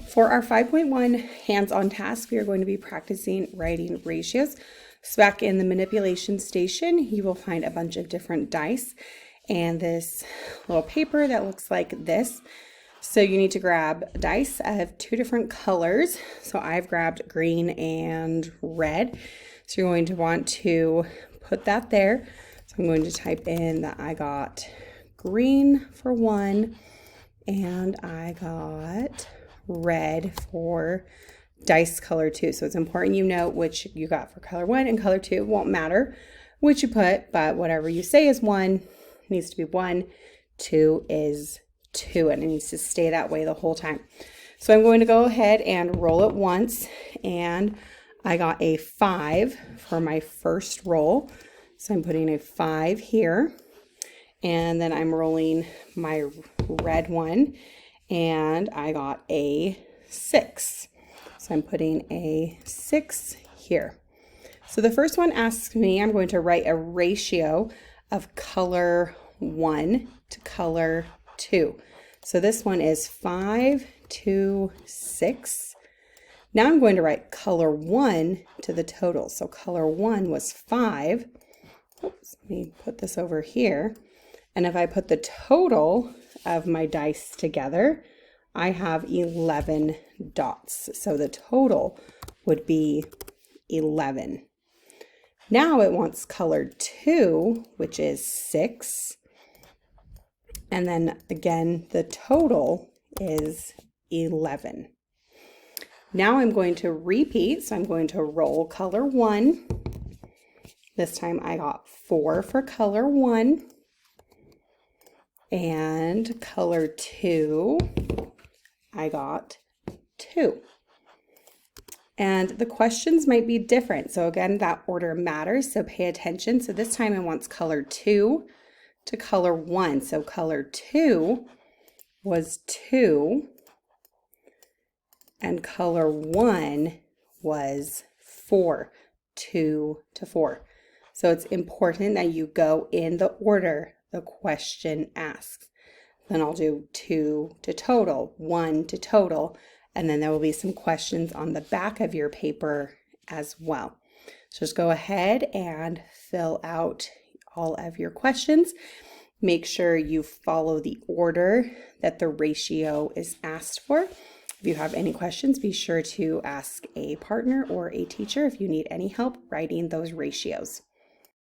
For our 5.1 hands-on task, we are going to be practicing writing ratios. So back in the manipulation station, you will find a bunch of different dice and this little paper that looks like this. So you need to grab dice. I have two different colors. So I've grabbed green and red. So you're going to want to put that there. So I'm going to type in that I got green for one and I got red for dice color 2. So it's important you know which you got for color 1 and color 2. It won't matter which you put, but whatever you say is 1 needs to be 1, 2 is 2, and it needs to stay that way the whole time. So I'm going to go ahead and roll it once, and I got a 5 for my first roll. So I'm putting a 5 here, and then I'm rolling my red one, and I got a 6. So I'm putting a 6 here. So the first one asks me, I'm going to write a ratio of color 1 to color 2. So this one is 5 to 6. Now I'm going to write color 1 to the total. So color 1 was 5. Oops, let me put this over here. And if I put the total of my dice together, I have 11 dots. So the total would be 11. Now it wants color 2, which is 6. And then again, the total is 11. Now I'm going to repeat. So I'm going to roll color 1. This time I got 4 for color 1. And color 2, I got 2. And the questions might be different. So again, that order matters, so pay attention. So this time it wants color 2 to color 1. So color 2 was 2, and color 1 was 4, 2 to 4. So it's important that you go in the order the question asks. Then I'll do 2 to total, 1 to total, and then there will be some questions on the back of your paper as well. So just go ahead and fill out all of your questions. Make sure you follow the order that the ratio is asked for. If you have any questions, be sure to ask a partner or a teacher if you need any help writing those ratios.